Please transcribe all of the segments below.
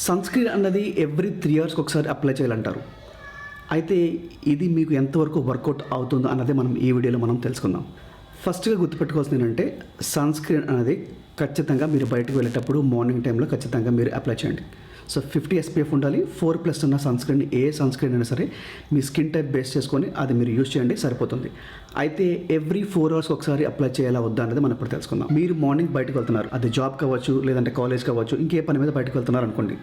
Sunscreen అన్నది every 3 ఇయర్స్‌కి ఒకసారి అప్లై చేయాలంటారు. అయితే ఇది మీకు ఎంతవరకు వర్కౌట్ అవుతుందో అన్నది మనం ఈ వీడియోలో మనం తెలుసుకుందాం. ఫస్ట్‌గా గుర్తుపెట్టుకోవాల్సింది ఏంటంటే సన్‌స్క్రీన్ అనేది ఖచ్చితంగా మీరు బయటకు వెళ్ళేటప్పుడు మార్నింగ్ టైంలో ఖచ్చితంగా మీరు అప్లై చేయండి. సో 50 SPF ఉండాలి. 4+ ఉన్న సన్‌స్క్రీన్ ఏ సన్‌స్క్రీన్ అయినా సరే మీ స్కిన్ టైప్ బేస్ చేసుకొని అది మీరు యూజ్ చేయండి సరిపోతుంది. అయితే ఎవ్రీ 4 అవర్స్ ఒకసారి అప్లై చేయాలా వద్దా అనేది మనం ఇప్పుడు తెలుసుకుందాం. మీరు మార్నింగ్ బయటకు వెళ్తున్నారు, అది జాబ్ కావచ్చు, లేదంటే కాలేజ్ కావచ్చు, ఇంకే పని మీద బయటకు వెళ్తున్నారు అనుకోండి.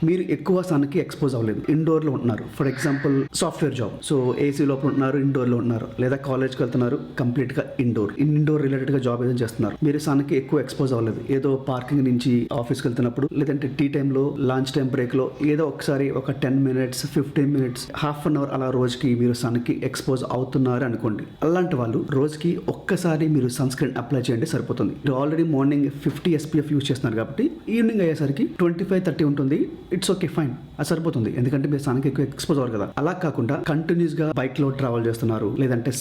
మీరు ఎక్కువ సన్కి ఎక్స్పోజ్ అవ్వలేదు, ఇండోర్లో ఉంటున్నారు. For example software job, so AC లోపల ఉంటున్నారు, ఇండోర్లో ఉంటున్నారు, లేదా కాలేజ్కి వెళ్తున్నారు కంప్లీట్గా ఇండోర్ రిలేటెడ్గా జాబ్ ఏదైనా చేస్తున్నారు. మీరు సన్కి ఎక్కువ ఎక్స్పోజ్ అవ్వలేదు, ఏదో పార్కింగ్ నుంచి ఆఫీస్కి వెళ్తున్నప్పుడు, లేదంటే టీ టైంలో, లంచ్ టైం బ్రేక్లో ఏదో ఒకసారి ఒక 10 minutes 15 minutes half an hour అలా రోజుకి మీరు సన్కి ఎక్స్పోజ్ అవుతున్నారు అనుకోండి. అలాంటి వాళ్ళు రోజుకి ఒక్కసారి మీరు సన్‌స్క్రీన్ అప్లై చేయండి సరిపోతుంది. మీరు ఆల్రెడీ మార్నింగ్ 50 SPF యూజ్ చేస్తున్నారు కాబట్టి ఈవినింగ్ అయ్యేసరికి 25-30 ఉంటుంది. ఇట్స్ ఓకే, ఫైన్, అది సరిపోతుంది. ఎందుకంటే మీరు సన్కి ఎక్కువ ఎక్స్పోజ్ అవ్వరు కదా. అలా కాకుండా కంటిన్యూస్గా బైక్లో ట్రావెల్ చేస్తున్నారు, లేదంటే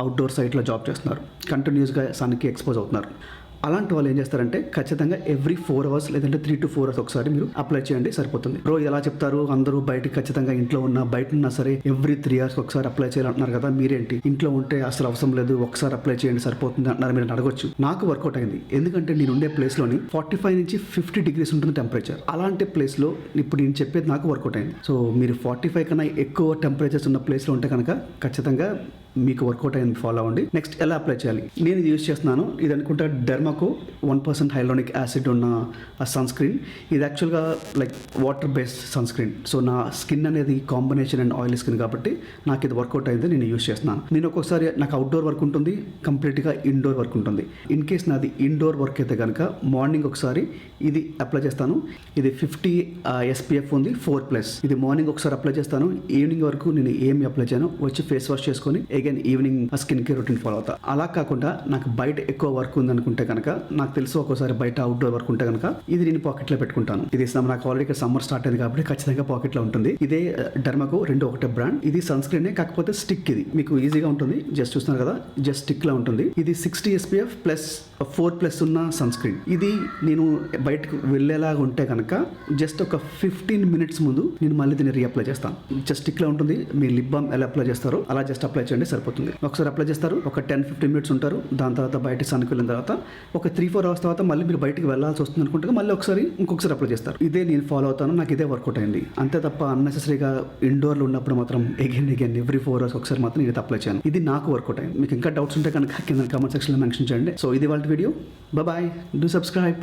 అవుట్డోర్ సైట్లో జాబ్ చేస్తున్నారు, కంటిన్యూస్గా సన్కి ఎక్స్పోజ్ అవుతున్నారు. అలాంటి వాళ్ళు ఏం చేస్తారంటే ఖచ్చితంగా ఎవ్రీ 4 అవర్స్ లేదంటే 3 to 4 అవర్స్ ఒకసారి మీరు అప్లై చేయండి సరిపోతుంది. రోజు ఎలా చెప్తారు, అందరూ బయటకి ఖచ్చితంగా ఇంట్లో ఉన్నా బయట ఉన్నా సరే ఎవ్రీ 3 అవర్స్ ఒకసారి అప్లై చేయాలంటున్నారు కదా, మీరేంటి ఇంట్లో ఉంటే అసలు అవసరం లేదు, ఒకసారి అప్లై చేయండి సరిపోతుంది అంటున్నారు. మీరు అడగొచ్చు. నాకు వర్కౌట్ అయింది. ఎందుకంటే నేను ఉండే ప్లేస్లోని 45 నుంచి 50 degrees ఉంటుంది టెంపరేచర్. అలాంటి ప్లేస్లో ఇప్పుడు నేను చెప్పేది నాకు వర్కౌట్ అయింది. సో మీరు 45 కన్నా ఎక్కువ టెంపరేచర్స్ ఉన్న ప్లేస్లో ఉంటే కనుక ఖచ్చితంగా మీకు వర్కౌట్ అయింది, ఫాలో అవ్వండి. నెక్స్ట్ ఎలా అప్లై చేయాలి, నేను ఇది యూజ్ చేస్తున్నాను. ఇది అనుకుంటా డెర్మాకో 1% హైలోనిక్ యాసిడ్ ఉన్న సన్‌స్క్రీన్. ఇది యాక్చువల్గా like water based sunscreen. So నా స్కిన్ అనేది కాంబినేషన్ అండ్ ఆయిల్ స్కిన్ కాబట్టి నాకు ఇది వర్కౌట్ అయింది, నేను యూజ్ చేస్తున్నాను. నేను ఒక్కొక్కసారి నాకు అవుట్డోర్ వర్క్ ఉంటుంది, కంప్లీట్గా ఇండోర్ వర్క్ ఉంటుంది. ఇన్ కేస్ నాది ఇండోర్ వర్క్ అయితే కనుక మార్నింగ్ ఒకసారి ఇది అప్లై చేస్తాను. ఇది 50 SPF ఉంది 4+. ఇది మార్నింగ్ ఒకసారి అప్లై చేస్తాను. ఈవినింగ్ వరకు నేను ఏమి అప్లై చేయను, వచ్చి ఫేస్ వాష్ చేసుకొని again evening skin care routine follow అవుతా. అలా కాకుండా నాకు బయట ఎక్కువ వర్క్ ఉంది అనుకుంటే కనుక, నాకు తెలుసు ఒక్కోసారి బయట అవుట్డోర్ వర్క్ ఉంటే కనుక ఇది నేను పాకెట్లో పెట్టుకుంటాను. ఇది నాకు ఆల్రెడీ సమ్మర్ స్టార్ట్ అయింది కాబట్టి ఖచ్చితంగా పాకెట్లో ఉంటుంది. ఇదే డెర్మాకో, రెండు ఒకటే బ్రాండ్. ఇది సన్‌స్క్రీనే, కాకపోతే స్టిక్. ఇది మీకు ఈజీగా ఉంటుంది, జస్ట్ చూస్తున్నారు కదా, జస్ట్ స్టిక్ లా ఉంటుంది. ఇది 60 SPF ప్లస్ 4+ ఉన్న సన్‌స్క్రీన్. ఇది నేను బయటకు వెళ్ళేలాగా ఉంటే కనుక జస్ట్ ఒక 15 minutes ముందు నేను మళ్ళీ దీన్ని రీఅప్లై చేస్తాను. జస్ట్ స్టిక్ లా ఉంటుంది. మీ లిప్ బామ్ ఎలా అప్లై చేస్తారో అలా జస్ట్ అప్లై చేయండి సరిపోతుంది. ఒకసారి అప్లై చేస్తారు, ఒక 10-15 minutes ఉంటారు. దాని తర్వాత బయట సన్కి వెళ్ళిన తర్వాత ఒక 3-4 hours తర్వాత మళ్ళీ మీరు బయటకు వెళ్ళాల్సి వస్తుంది అనుకుంటే మళ్ళీ ఇంకొకసారి అప్లై చేస్తారు. ఇదే నేను ఫాలో అవుతాను, నాకు ఇదే వర్కౌట్ అయింది. అంతే తప్ప అన్నెసెసరీగా ఇండోర్లో ఉన్నప్పుడు మాత్రం అగైన్ ఎవ్రీ 4 hours ఒకసారి మాత్రం ఇది అప్లై చేయను. ఇది నాకు వర్కౌట్ అయింది. మీకు ఇంకా డౌట్స్ ఉంటే కనుక కింద కామెంట్ సెక్షన్లో మెన్షన్ చేయండి. సో ఇది వాళ్ళ వీడియో. Bye, do subscribe.